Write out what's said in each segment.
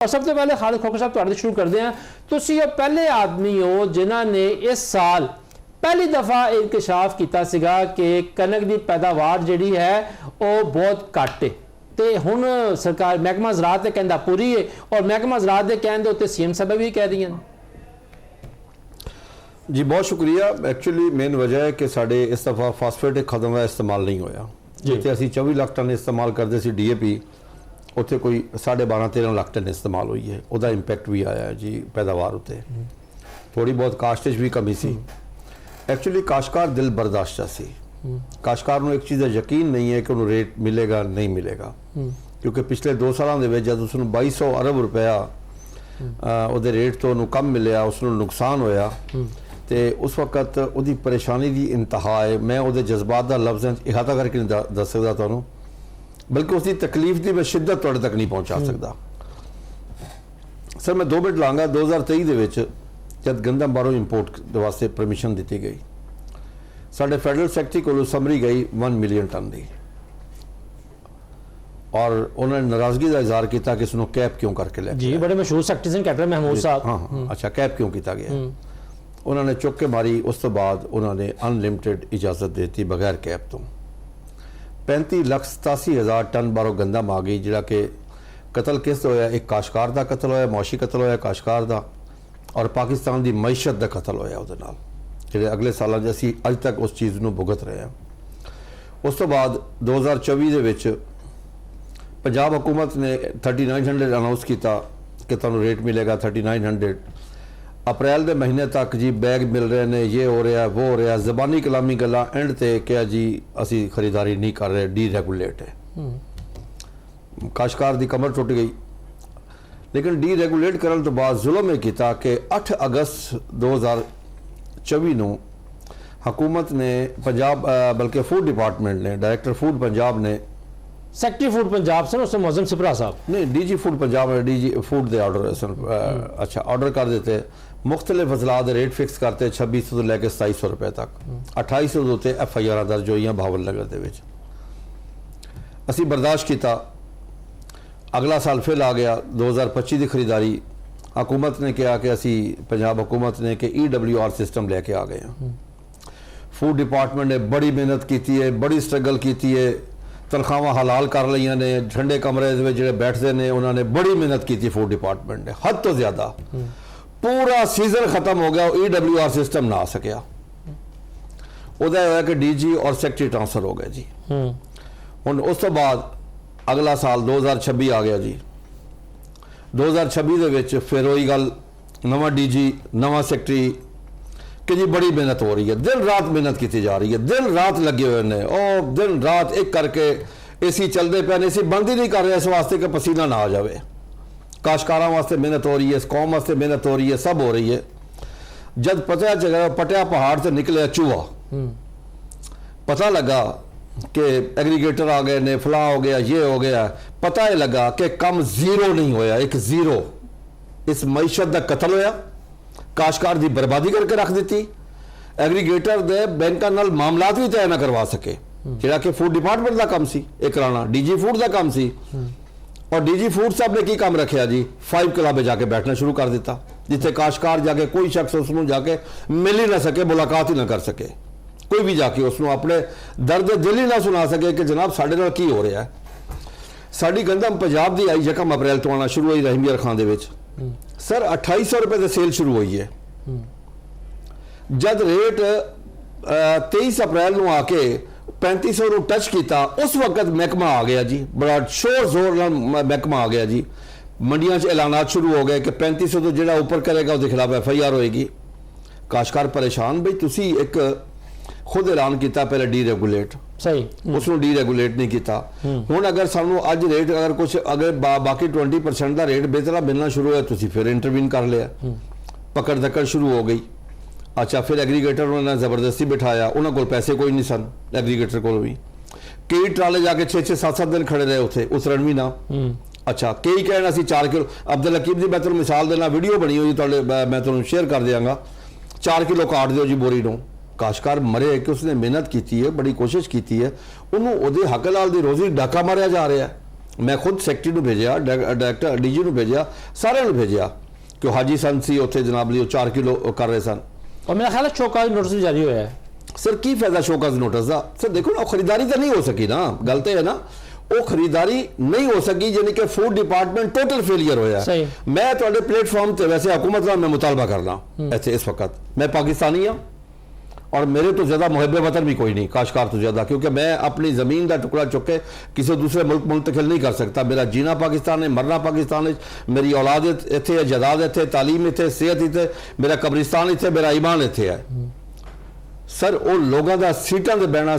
और सब तो पहले खालिद खोखर साहब तुहाडे शुरू करते हैं। तुसी वो पहले आदमी हो जिन्होंने इस साल पहली दफ़ा इंकशाफ किया सीगा कि कनक की पैदावार जिहड़ी है वो बहुत घट है ते हुण सरकार महकमा ज़राअत ते कहंदा पूरी है और महकमा ज़राअत दे कहण दे उत्ते सीएम साहब भी कह रही हैं। जी बहुत शुक्रिया। एक्चुअली मेन वजह है कि साढ़े इस दफ़ा फास्फेट खत्म का इस्तेमाल नहीं होया। जिथे असी 24 लाख टन इस्तेमाल करते सी DAP उत्थे कोई 12.5-13 लाख टन इस्तेमाल हुई है। उसका इंपैक्ट भी आया है जी पैदावार उत्ते। थोड़ी बहुत काश्त भी कमी सी। एक्चुअली काश्तकार दिल बर्दाश्त सी। काश्तकार को एक चीज़ का यकीन नहीं है कि उन्होंने रेट मिलेगा नहीं मिलेगा, क्योंकि पिछले 2 सालों के जब उसने 2200 अरब रुपया उसके रेट तो कम मिलया, उसनों नुकसान होया तो उस वक्त उसकी परेशानी की इंतहा है। मैं वो जज्बात का लफ्ज़ इहाता करके नहीं दस सकता तुहानूं, बल्कि उसकी तकलीफ की मैं शिद्दत तुहाडे तक नहीं पहुँचा सकता। सर मैं 2 मिनट लाँगा। 2023 के विच जब गंदम बाहरों इंपोर्ट वास्ते परमिशन दी गई, साढ़े फैडरल सैकटरी को समरी गई 1 मिलियन टन की, और उन्होंने नाराज़गी का इजहार किया कि इसनों कैप क्यों करके लिया जी। बड़े मशहूर सैकटरी सन कैप्टन महमूद साहब। हाँ अच्छा कैप क्यों किया गया? उन्होंने चुक के मारी। उस तो बाद उन्होंने अनलिमिटेड इजाजत देती बगैर कैप तो 35,87,000 टन बारों गंदम आ गई, जिहड़ा कि कतल किस होया? एक काश्तकार का कतल होया, मुआशी कतल होया काश्तकार का, और पाकिस्तान की मैशत का कतल होया उहदे नाल, जिहड़े अगले सालों असीं अज तक उस चीज़ नूं भुगत रहे हैं। उस तो बाद 2024 दे विच पंजाब हुकूमत ने 3900 अनाउंस किया कि तुहानूं रेट मिलेगा 3900। अप्रैल के महीने तक जी बैग मिल रहे हैं, ये हो रहा वो हो रहा, ज़बानी कलामी गल्लां एंड ते क्या जी असी खरीदारी नहीं कर रहे, डीरेगुलेट है। काश्तकार की कमर टुट गई। लेकिन डीरेगुलेट करने तो बाद जुल्म किया कि 8 अगस्त 2024 नूं हुकूमत ने पंजाब बल्कि फूड डिपार्टमेंट ने डायरेक्टर फूड पंजाब ने सैकटरी फूड पंजाब सन उससे मौजम सिपरा साहब नहीं DG food Punjab DG food के ऑर्डर सन अच्छा ऑर्डर कर देते। मुख्तलिफ अजला के रेट फिक्स करते 2600 तो लैके 2700 रुपये तक। 2800 के उत्ते FIR दर्ज हुई भावल नगर के। असी बर्दाश्त किया। अगला साल फिर आ गया 2025 की खरीदारी। हुकूमत ने कहा कि असी पंजाब हुकूमत ने कि EWR सिस्टम लैके आ गए हैं। फूड डिपार्टमेंट ने बड़ी मेहनत की है, बड़ी स्ट्रगल की है, तनख्वाहां हलाल कर लिया ने, ठंडे कमरे जो बैठते हैं उन्होंने बड़ी मेहनत की थी। फूड डिपार्टमेंट ने हद तो ज़्यादा। पूरा सीजन खत्म हो गया, EWR सिस्टम ना आ सकिया। उहदा होया कि DG और सैकटरी ट्रांसफर हो गए जी। हुण उस तो बाद अगला साल 2026 आ गया जी। 2026 दे विच फिर वही गल, नवा DG नवा सैकटरी कि जी बड़ी मेहनत हो रही है, दिन रात मेहनत की जा रही है, दिन रात लगे हुए हैं और दिन रात एक करके AC चलते पे, AC बंद ही नहीं कर रहे इस वास्ते कि पसीना ना आ जाए। काश्तकारां वास्ते मेहनत हो रही है, इस कौम वास्ते मेहनत हो रही है, सब हो रही है। जब पता चला पटिया पहाड़ से निकले चूहा, पता लगा कि एग्रीगेटर आ गए ने, फलां हो गया, ये हो गया, पता ही लगा कि कम जीरो नहीं होया, एक जीरो इस मैशत का कतल होया, काश्तकार की बर्बादी करके रख दी। एग्रीगेटर दे बैंकों नाल मामलात भी तय ना करवा सके, जिहड़ा कि फूड डिपार्टमेंट का काम सी एक कराना, DG फूड का काम सी। और DG फूड साहब ने की काम रखा जी, 5 क्लब जाके बैठना शुरू कर दिता, जिथे काश्तकार जाके कोई शख्स उसनों जाके मिल ही ना सके, मुलाकात ही ना कर सके, कोई भी जाके उसनों अपने दर्द दिल ही ना सुना सके कि जनाब साढ़े नाल की हो रहा है। साड़ी गंदम पंजाब की आई यकम अप्रैल तो आना शुरू हुई रहमियर खां दे विच। सर 2800 रुपये से सेल शुरू हुई है। जब रेट 23 अप्रैल को आके 3500 टच किया, उस वक्त महकमा आ गया जी, बड़ा शोर जोर महकमा आ गया जी। मंडिया ऐलानात शुरू हो गए कि 3500 तो जो ऊपर करेगा उसके खिलाफ FIR होएगी। काश्तकार परेशान, भाई तुसी एक खुद ऐलान किया पहले डीरेगुलेट, सही उसको डीरेगुलेट नहीं किया। हुण अगर सानू अज रेट अगर कुछ अगर बाकी 20% का रेट बेहतरा मिलना शुरू है, तुसी फिर इंटरवीन कर लिया, पकड़ दकड़ शुरू हो गई। अच्छा फिर एग्रीगेटर उन्होंने जबरदस्ती बिठाया, उन्होंने को पैसे कोई नहीं सन एग्रीगेटर को भी। कई ट्राले जाके 6-6 7-7 दिन खड़े रहे उथे उतरन भी ना। अच्छा कई कहना असी 4 किलो, अब्दुल हकीम की मैं तुहानूं मिसाल देना, वीडियो बनी हुई मैं तुहानूं शेयर कर देंगा, 4 किलो काट दो जी बोरी नूं। काश्तकार मरे कि उसने मेहनत की है, बड़ी कोशिश की है, उन्होंने हक लाल की रोजी डाका मारिया जा रहा है। ਮੈਂ ਖੁਦ ਸੈਕਟਰੀ ਨੂੰ ਭੇਜਿਆ, ਡਾਇਰੈਕਟਰ ਡੀਜੀ ਨੂੰ ਭੇਜਿਆ, ਸਾਰਿਆਂ ਨੂੰ ਭੇਜਿਆ ਕਿ ਉਹ ਹਾਜੀ ਸਨ ਸੀ ਉੱਥੇ ਜਨਾਬ ਲਈ ਉਹ 4 ਕਿਲੋ ਕਰ ਰਹੇ ਸਨ। ਔਰ ਮੇਰਾ ਖਿਆਲ ਹੈ ਸ਼ੋਕਾਜ਼ ਨੋਟਿਸ ਵੀ ਜਾਰੀ ਹੋਇਆ ਹੈ। ਸਰ ਕੀ ਫਾਇਦਾ ਸ਼ੋਕਾਜ਼ ਨੋਟਿਸ ਦਾ? ਸਰ ਦੇਖੋ ਨਾ, ਉਹ ਖਰੀਦਾਰੀ ਤਾਂ ਨਹੀਂ ਹੋ ਸਕੀ ਨਾ, ਗੱਲ ਤੇ ਹੈ ਨਾ, ਉਹ ਖਰੀਦਾਰੀ ਨਹੀਂ ਹੋ ਸਕੀ, ਯਾਨੀ ਕਿ ਫੂਡ ਡਿਪਾਰਟਮੈਂਟ ਟੋਟਲ ਫੇਲਿਅਰ ਹੋਇਆ। ਮੈਂ ਤੁਹਾਡੇ ਪਲੇਟਫਾर्म ਤੇ वैसे हुकूमत ਨਾਲ मैं मुतालबा करना ऐसे इस वक्त मैं पाकिस्तानी हाँ और मेरे तो ज़्यादा मुहब्बे वतन भी कोई नहीं, काशकार तो ज़्यादा, क्योंकि मैं अपनी ज़मीन का टुकड़ा चुक के किसी दूसरे मुल्क मुंतकिल नहीं कर सकता। मेरा जीना पाकिस्तान है, मरना पाकिस्तान है, मेरी औलाद इत्थे है, जायदाद इत्थे, तालीम इत्थे, सेहत इत्थे, मेरा कब्रिस्तान इत्थे, मेरा ईमान इत्थे है। सर वो लोगों का सीटां ते बहना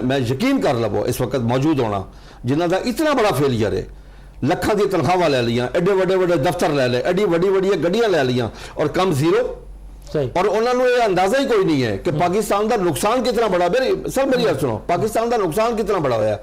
मैं यकीन कर लवो इस वक्त मौजूद होना जिन्हों का इतना बड़ा फेलियर है, लखा दी तनख्वाह ले लिया, एडे वड्डे वड्डे दफ्तर ले ले, एडी वड्डी वड्डी गड्डियां ले लिया और कम जीरो। और उन्होंने ये अंदाजा ही कोई नहीं है कि पाकिस्तान का नुकसान कितना बड़ा। सर मेरी गल सुनो, पाकिस्तान का नुकसान कितना बड़ा होया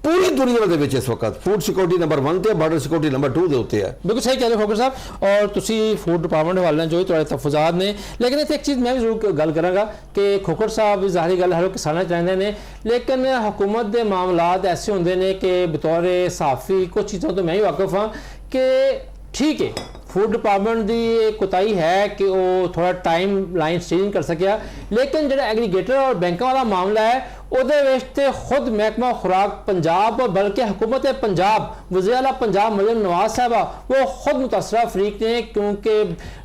पूरी दुनिया दे विच इस वक्त फूड सिक्योरिटी नंबर 1 ते बॉर्डर सिक्योरिटी नंबर 2 दे उत्ते है। बिल्कुल सही कह रहे हो खोकर साहब, और तुसी फूड डिपार्टमेंट वाले जो थोड़े तहफुजात ने, लेकिन इत्थे एक चीज़ मैं भी जरूर गल करांगा कि खोकर साहब जाहिर गल हर किसाना चाहते हैं, लेकिन हुकूमत के मामलात ऐसे होंगे ने कि बतौर सहाफ़ी कुछ चीज़ों तो मैं ही वाकिफ हाँ कि ठीक है फूड डिपार्टमेंट की कोताही है कि वो थोड़ा टाइम लाइन चेंज कर सकिया, लेकिन जो एग्रीगेटर और बैंकों वाला मामला है वो खुद महकमा खुराक पंजाब और बल्कि हुकूमत पंजाब वज़ीर आला पंजाब मरियम नवाज साहबा वो खुद मुतासरा फरीक ने, क्योंकि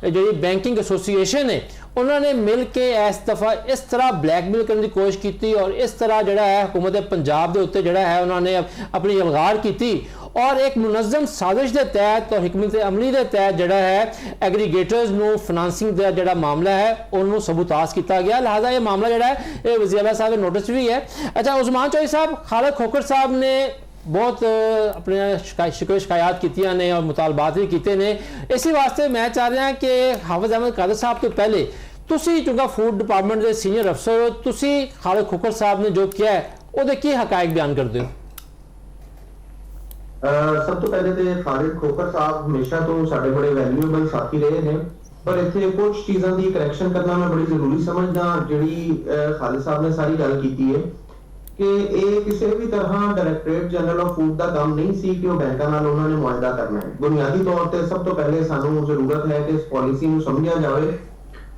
जी बैंकिंग एसोसीएशन है उन्होंने मिल के इस दफ़ा इस तरह ब्लैकमेल करने की कोशिश की और इस तरह जो है हुकूमत पंजाब के उत्ते जो है उन्होंने अपनी यलगार की और एक मुनज़्ज़म साजिश के तहत और हिकमत अमली के तहत जो है एग्रीगेटर्स को फाइनेंसिंग का जो मामला है उन्होंने सबूताज किया गया। लिहाजा ये मामला जो है ये वज़ीर आला साहब नोटिस भी है। अच्छा उस्मान चौधरी साहब, खालिद खोखर साहब ने बहुत अपने शिकायत की ने और मुतालबात भी किए ने, इसी वास्ते मैं चाह रहा कि हाफिज अहमद कादर साहब तो पहले तुसी चूंकि फूड डिपार्टमेंट के सीनियर अफसर हो, तुसी खालिद खोखर साहब ने जो किया है वो की हकायक बयान करते हो? सब तो पहले तो खालिद खोखर साहब हमेशा तो साढ़े बड़े वैल्यूएबल साथी रहे हैं, पर इतने कुछ चीज़ों की करैक्शन करना मैं बड़ी जरूरी समझदा। जी खालिद साहब ने सारी गल की है कि ये किसी भी तरह डायरेक्टरेट जनरल ऑफ फूड का काम नहीं सी कि बैंकों नाल उन्होंने मुआहदा करना है। बुनियादी तौर पर सब तो पहले सानू जरूरत है कि इस पॉलिसी को समझा जाए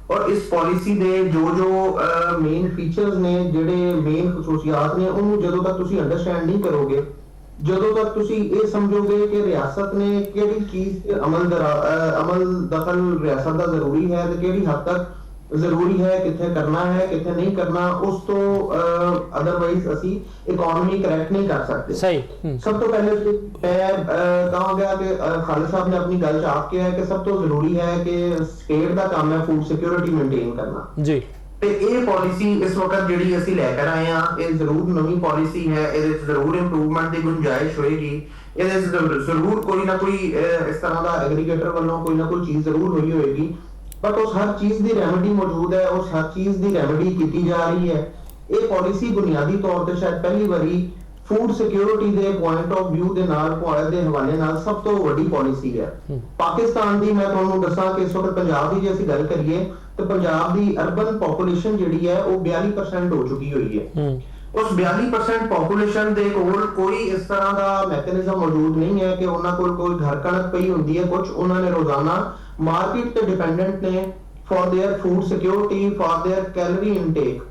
और इस पॉलिसी दे जो मेन फीचर्स ने, जेडे मेन खसूसियात ने, उन्होंने जदों तक तुसी अंडरस्टैंड नहीं करोगे, जदों तक तुसी ये समझोगे कि रियासत ने केड़ी चीज अमल दखल रियासत का जरूरी है तो केड़ी हद तक जरूरी है, किथे करना है किथे नहीं करना, उस तो अदरवाइज असी इकोनॉमी करेक्ट नहीं कर सकते। सही। सब तो पहले मैं कहा गया कि खालिद साहब ने अपनी गल चाक किया है कि सब तो जरूरी है कि स्टेट का काम है फूड सिक्योरिटी मेंटेन करना जी। ਤੇ ਇਹ ਪਾਲਿਸੀ ਇਸ ਵਕਤ ਜਿਹੜੀ ਅਸੀਂ ਲੈ ਕੇ ਆਏ ਆ ਇਹ ਜ਼ਰੂਰ ਨਵੀਂ ਪਾਲਿਸੀ ਹੈ, ਇਹਦੇ ਵਿੱਚ ਜ਼ਰੂਰ ਇੰਪਰੂਵਮੈਂਟ ਦੀ ਗੁੰਜਾਇਸ਼ ਹੋਏਗੀ, ਇਹਦੇ ਵਿੱਚ ਜ਼ਰੂਰ ਕੋਈ ਨਾ ਕੋਈ ਇਸ ਤਰ੍ਹਾਂ ਦਾ ਐਗਰੀਗੇਟਰ ਵੱਲੋਂ ਕੋਈ ਨਾ ਕੋਈ ਚੀਜ਼ ਜ਼ਰੂਰ ਹੋਈ ਹੋਏਗੀ, ਬਟ ਉਸ ਹਰ ਚੀਜ਼ ਦੀ ਰੈਮੇਡੀ ਮੌਜੂਦ ਹੈ, ਉਸ ਹਰ ਚੀਜ਼ ਦੀ ਰੈਮੇਡੀ ਕੀਤੀ ਜਾ ਰਹੀ ਹੈ। ਇਹ ਪਾਲਿਸੀ ਬੁਨਿਆਦੀ ਤੌਰ ਤੇ ਸ਼ਾਇਦ ਪਹਿਲੀ ਵਾਰੀ फूड सिक्योरिटी के पॉइंट ऑफ व्यू के हवाले नाल सब तो वड्डी पॉलिसी है पाकिस्तान की। मैं तुहानू दसां कि इस वक्त पंजाब की जे असीं गल करिए तो पंजाब की अर्बन पॉपुलेशन जिहड़ी है वो 42% हो चुकी हुई है। उस 42% पॉपुलेशन दे कोल कोई इस तरह का मैकेनिज्म मौजूद नहीं है कि उन्हां कोल कोई घर कणक पई हुंदी है, कुछ उन्होंने रोजाना मार्केट ते डिपेंडेंट ने for their food security, for their calorie intake.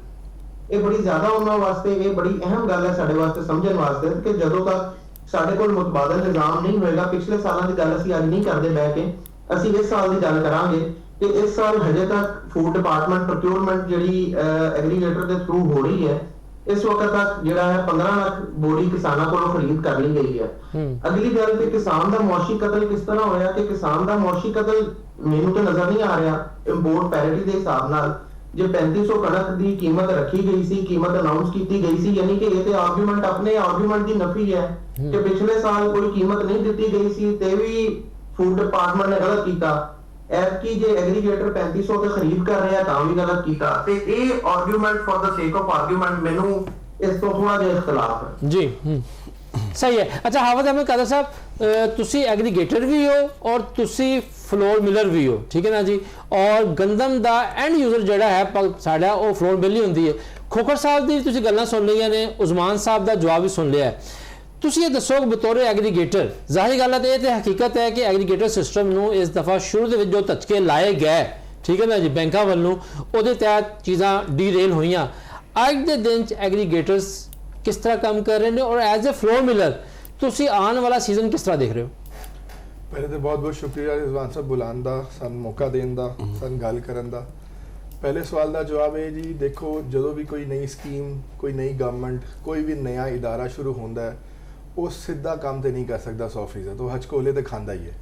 ये बड़ी ज्यादा उन्होंने वास्ते ये बड़ी अहम गल है साडे वास्ते समझने वास्ते कि जदों तक साडे कोल मुतबादल निजाम नहीं होएगा, पिछले सालों की गल असीं अज नहीं करदे बैठ के, असीं इस साल की गल करांगे कि इस साल हजे तक फूड डिपार्टमेंट प्रोक्योरमेंट जिहड़ी एग्रीगेटर के थ्रू हो रही है, इस वक्त तक जिहड़ा है 15 लाख बोरी किसानों को खरीद कर ली गई है। अगली गल कि किसान का मुआशी कतल किस तरह होया कि किसान का मुआशी कतल मैनूं तो नजर नहीं आ रहा इंपोर्ट पैरिटी के हिसाब नाल जो 3500 कणक की कीमत रखी गई सी, कीमत अनाउंस की गई सी, यानी कि ये आर्गूमेंट अपने आर्गूमेंट की नफी है कि पिछले साल कोई कीमत नहीं दी गई सी ते भी फूड डिपार्टमेंट ने गलत किया, ऐतकी जे एग्रीगेटर 3500 ते खरीद कर रहा तां भी गलत किया। ते ये argument for the sake of argument मैनू इस तो थोड़ा जिहा इख्तिलाफ है जी। सही है। अच्छा हाफिज अहमद कादर साहब, तुसी एग्रीगेटर भी हो और तुसी फ्लोर मिलर भी हो, ठीक है ना जी, और गंदम का एंड यूजर जोड़ा है साड़ा वो फ्लोर मिल ही होंगी है। खोखर साहब की तुसी गल्लां सुन लिया ने, उस्मान साहब का जवाब भी सुन लिया है, ਤੁਸੀਂ ਇਹ ਦੱਸੋ ਕਿ ਬਤੌਰ ਐਗਰੀਗੇਟਰ, ਜ਼ਾਹਿਰ ਗੱਲ ਹੈ ਤੇ ਇਹ ਤੇ ਹਕੀਕਤ ਹੈ ਕਿ ਐਗਰੀਗੇਟਰ ਸਿਸਟਮ ਨੂੰ ਇਸ ਦਫਾ ਸ਼ੁਰੂ ਦੇ ਵਿੱਚ ਜੋ ਧੱਕੇ ਲਾਏ ਗਏ, ਠੀਕ ਹੈ ਨਾ ਜੀ, ਬੈਂਕਾਂ ਵੱਲੋਂ, ਉਹਦੇ ਤਹਿਤ ਚੀਜ਼ਾਂ ਡੀਰੇਲ ਹੋਈਆਂ। ਅੱਜ ਦੇ ਦਿਨ 'ਚ ਐਗਰੀਗੇਟਰਸ ਕਿਸ ਤਰ੍ਹਾਂ ਕੰਮ ਕਰ ਰਹੇ ਨੇ ਔਰ ਐਜ਼ ਅ ਫਲੋ ਮਿਲਰ ਤੁਸੀਂ ਆਉਣ ਵਾਲਾ ਸੀਜ਼ਨ ਕਿਸ ਤਰ੍ਹਾਂ ਦੇਖ ਰਹੇ ਹੋ? ਪਹਿਲੇ ਤਾਂ ਬਹੁਤ ਬਹੁਤ ਸ਼ੁਕਰੀਆ ਰਿਜ਼ਵਾਨ ਸਾਹਿਬ ਬੁਲਾਉਣ ਦਾ, ਸਾਨੂੰ ਮੌਕਾ ਦੇਣ ਦਾ, ਸਾਨੂੰ ਗੱਲ ਕਰਨ ਦਾ। ਪਹਿਲੇ ਸਵਾਲ ਦਾ ਜਵਾਬ ਹੈ ਜੀ, ਦੇਖੋ ਜਦੋਂ ਵੀ ਕੋਈ ਨਈ ਸਕੀਮ, ਕੋਈ ਨਈ ਗਵਰਨਮੈਂਟ, ਕੋਈ ਵੀ ਨया ਇਦਾਰਾ ਸ਼ੁਰੂ ਹੁੰਦਾ ਹੈ, ਉਹ ਸਿੱਧਾ ਕੰਮ ਤੇ ਨਹੀਂ ਕਰ ਸਕਦਾ 100%, ਉਹ ਹਚਕੋਲੇ ਤੇ ਖਾਂਦਾ ਹੀ ਹੈ।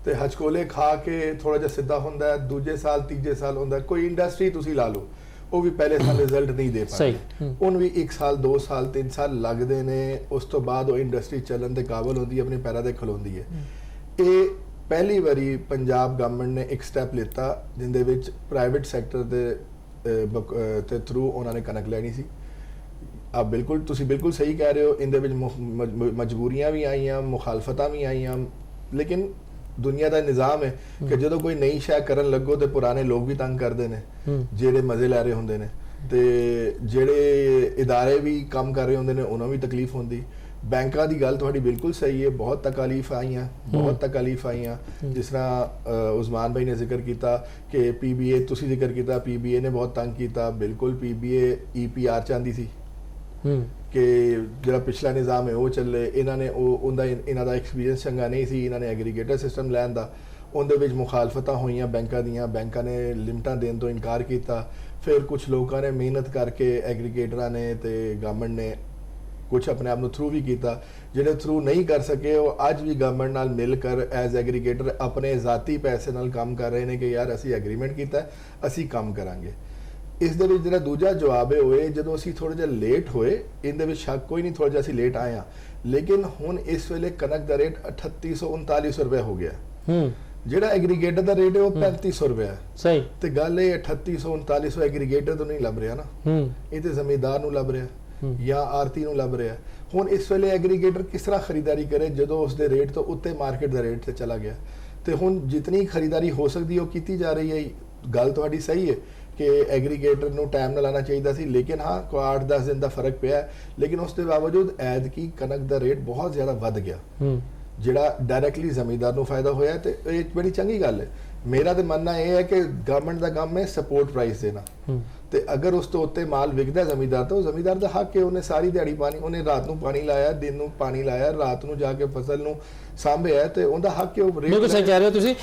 ਤੇ ਹਚਕੋਲੇ ਖਾ ਕੇ ਥੋੜਾ ਜਿਹਾ ਸਿੱਧਾ ਹੁੰਦਾ ਹੈ, ਦੂਜੇ ਸਾਲ ਤੀਜੇ ਸਾਲ ਹੁੰਦਾ। ਕੋਈ ਇੰਡਸਟਰੀ ਤੁਸੀਂ ਲਾ ਲਓ, ਉਹ ਵੀ ਪਹਿਲੇ ਸਾਲ ਰਿਜ਼ਲਟ ਨਹੀਂ ਦੇ ਪਾਉਂਦੀ, ਉਹਨੂੰ ਵੀ 1 ਸਾਲ 2 ਸਾਲ 3 ਸਾਲ ਲੱਗਦੇ ਨੇ। ਉਸ ਤੋਂ ਬਾਅਦ ਉਹ ਇੰਡਸਟਰੀ ਚੱਲਣ ਦੇ ਕਾਬਲ ਹੁੰਦੀ ਹੈ, ਆਪਣੇ ਪੈਰਾਂ ਤੇ ਖਲੋਂਦੀ ਹੈ। ਇਹ ਪਹਿਲੀ ਵਾਰੀ ਪੰਜਾਬ ਗਵਰਨਮੈਂਟ ਨੇ ਇੱਕ ਸਟੈਪ ਲਿੱਤਾ ਜਿੰਦੇ ਵਿੱਚ ਪ੍ਰਾਈਵੇਟ ਸੈਕਟਰ ਦੇ ਥਰੂ ਉਹਨਾਂ ਨੇ ਕਣਕ ਲੈਣੀ ਸੀ। ਬਿਲਕੁਲ ਤੁਸੀਂ ਬਿਲਕੁਲ ਸਹੀ ਕਹਿ ਰਹੇ ਹੋ, ਇਹਦੇ ਵਿੱਚ ਮਜਬੂਰੀਆਂ ਵੀ ਆਈਆਂ, ਮੁਖਾਲਫਤਾਂ ਵੀ ਆਈਆਂ, ਲੇਕਿਨ ਦੁਨੀਆ ਦਾ ਨਿਜ਼ਾਮ ਹੈ ਕਿ ਜਦੋਂ ਕੋਈ ਨਈ ਸ਼ੈ ਕਰਨ ਲੱਗੋ ਤੇ ਪੁਰਾਣੇ ਲੋਕ ਵੀ ਤੰਗ ਕਰਦੇ ਨੇ, ਜਿਹੜੇ ਮਜ਼ੇ ਲੈ ਰਹੇ ਹੁੰਦੇ ਨੇ, ਤੇ ਜਿਹੜੇ ਇਦਾਰੇ ਵੀ ਕੰਮ ਕਰ ਰਹੇ ਹੁੰਦੇ ਨੇ ਉਹਨਾਂ ਵੀ ਤਕਲੀਫ ਹੁੰਦੀ। ਬੈਂਕਾਂ ਦੀ ਗੱਲ ਤੁਹਾਡੀ ਬਿਲਕੁਲ ਸਹੀ ਹੈ, ਬਹੁਤ ਤਕਾਲੀਫ ਆਈਆਂ, ਬਹੁਤ ਤਕਾਲੀਫ ਆਈਆਂ। ਜਿਸ ਤਰ੍ਹਾਂ ਉਸਮਾਨ ਭਾਈ ਨੇ ਜ਼ਿਕਰ ਕੀਤਾ ਕਿ ਪੀਬੀਏ, ਤੁਸੀਂ ਜ਼ਿਕਰ ਕੀਤਾ ਪੀਬੀਏ ਨੇ ਬਹੁਤ ਤੰਗ ਕੀਤਾ। ਬਿਲਕੁਲ ਪੀਬੀਏ EPR ਚਾਹੁੰਦੀ ਸੀ ਕਿ ਜਿਹੜਾ ਪਿਛਲਾ ਨਿਜ਼ਾਮ ਹੈ ਉਹ ਚੱਲੇ। ਇਹਨਾਂ ਨੇ ਇਹਨਾਂ ਦਾ ਐਕਸਪੀਰੀਅੰਸ ਚੰਗਾ ਨਹੀਂ ਸੀ, ਇਹਨਾਂ ਨੇ ਐਗਰੀਗੇਟਰ ਸਿਸਟਮ ਲੈਣ ਦਾ, ਉਹਦੇ ਵਿੱਚ ਮੁਖਾਲਫਤਾਂ ਹੋਈਆਂ ਬੈਂਕਾਂ ਦੀਆਂ, ਬੈਂਕਾਂ ਨੇ ਲਿਮਟਾਂ ਦੇਣ ਤੋਂ ਇਨਕਾਰ ਕੀਤਾ। ਫਿਰ ਕੁਝ ਲੋਕਾਂ ਨੇ ਮਿਹਨਤ ਕਰਕੇ, ਐਗਰੀਗੇਟਰਾਂ ਨੇ ਤੇ ਗਵਰਨਮੈਂਟ ਨੇ ਕੁਝ ਆਪਣੇ ਆਪ ਨੂੰ ਥਰੂ ਵੀ ਕੀਤਾ। ਜਿਹੜੇ ਥਰੂ ਨਹੀਂ ਕਰ ਸਕੇ ਉਹ ਅੱਜ ਵੀ ਗਵਰਨਮੈਂਟ ਨਾਲ ਮਿਲ ਕਰ ਐਜ਼ ਐਗਰੀਗੇਟਰ ਆਪਣੇ ਜ਼ਾਤੀ ਪੈਸੇ ਨਾਲ ਕੰਮ ਕਰ ਰਹੇ ਨੇ ਕਿ ਯਾਰ ਅਸੀਂ ਐਗਰੀਮੈਂਟ ਕੀਤਾ, ਅਸੀਂ ਕੰਮ ਕਰਾਂਗੇ। ਇਸ ਦੇ ਵਿੱਚ ਜਿਹੜਾ ਦੂਜਾ ਜਵਾਬ ਹੈ ਹੋਏ, ਜਦੋਂ ਅਸੀਂ ਥੋੜਾ ਜਿਹਾ ਲੇਟ ਹੋਏ, ਇਹਦੇ ਵਿੱਚ ਸ਼ੱਕ ਕੋਈ ਨਹੀਂ, ਥੋੜਾ ਜਿਹਾ ਅਸੀਂ ਲੇਟ ਆਏ ਹਾਂ, ਲੇਕਿਨ ਹੁਣ ਇਸ ਵੇਲੇ ਕਣਕ ਦਾ ਰੇਟ 3800-3900 ਰੁਪਏ ਹੋ ਗਿਆ। ਜਿਹੜਾ ਐਗਰੀਗੇਟਰ ਦਾ ਰੇਟ ਹੈ ਉਹ 3500 ਰੁਪਏ ਹੈ। ਸਹੀ। ਤੇ ਗੱਲ ਇਹ 3800-3900 ਐਗਰੀਗੇਟਰ ਤੋਂ ਨਹੀਂ ਲੱਭ ਰਿਹਾ ਨਾ, ਇਹ ਤੇ ਜ਼ਮੀਂਦਾਰ ਨੂੰ ਲੱਭ ਰਿਹਾ ਜਾਂ ਆਰਤੀ ਨੂੰ ਲੱਭ ਰਿਹਾ। ਹੁਣ ਇਸ ਵੇਲੇ ਐਗਰੀਗੇਟਰ ਕਿਸ ਤਰ੍ਹਾਂ ਖਰੀਦਾਰੀ ਕਰੇ ਜਦੋਂ ਉਸ ਦੇ ਰੇਟ ਤੋਂ ਉੱਤੇ ਮਾਰਕੀਟ ਦਾ ਰੇਟ ਤੇ ਚਲਾ ਗਿਆ? ਤੇ ਹੁਣ ਜਿਤਨੀ ਖਰੀਦਾਰੀ ਹੋ ਸਕਦੀ ਉਹ ਕੀਤੀ ਜਾ ਰਹੀ ਹੈ। ਗੱਲ ਤੁਹਾਡੀ ਸਹੀ ਹੈ ਕਿ ਐਗਰੀਗੇਟਰ ਨੂੰ ਟਾਈਮ ਨਾਲ ਆਉਣਾ ਚਾਹੀਦਾ ਸੀ, ਲੇਕਿਨ ਹਾਂ 8-10 ਦਿਨ ਦਾ ਫਰਕ ਪਿਆ। ਲੇਕਿਨ ਉਸ ਦੇ ਬਾਵਜੂਦ ਐਤਕੀ ਕਣਕ ਦਾ ਰੇਟ ਬਹੁਤ ਜ਼ਿਆਦਾ ਵੱਧ ਗਿਆ, ਜਿਹੜਾ ਡਾਇਰੈਕਟਲੀ ਜ਼ਮੀਂਦਾਰ ਨੂੰ ਫਾਇਦਾ ਹੋਇਆ, ਤੇ ਇਹ ਬੜੀ ਚੰਗੀ ਗੱਲ ਹੈ। ਮੇਰਾ ਤੇ ਮੰਨਣਾ ਇਹ ਹੈ ਕਿ ਗਵਰਨਮੈਂਟ ਦਾ ਕੰਮ ਹੈ ਸਪੋਰਟ ਪ੍ਰਾਈਸ ਦੇਣਾ, ਤੇ ਅਗਰ ਉਸ ਤੋਂ ਉੱਤੇ ਮਾਲ ਵਿਕਦਾ ਜ਼ਮੀਂਦਾਰ ਤੋਂ, ਜ਼ਮੀਂਦਾਰ ਦਾ ਹੱਕ ਹੈ, ਉਹਨੇ ਸਾਰੀ ਦਿਹਾੜੀ ਪਾਣੀ, ਉਹਨੇ ਰਾਤ ਨੂੰ ਪਾਣੀ ਲਾਇਆ, ਦਿਨ ਨੂੰ ਪਾਣੀ ਲਾਇਆ, ਰਾਤ ਨੂੰ ਜਾ ਕੇ ਫਸਲ ਨੂੰ ਸਾਂਭਿਆ, ਤੇ ਉਹਦਾ ਹੱਕ ਹੈ ਉਹ ਰੇਟ। ਬਿਲਕੁਲ ਸਹੀ ਕਹਿ ਰਹੇ ਹੋ ਤੁਸੀਂ।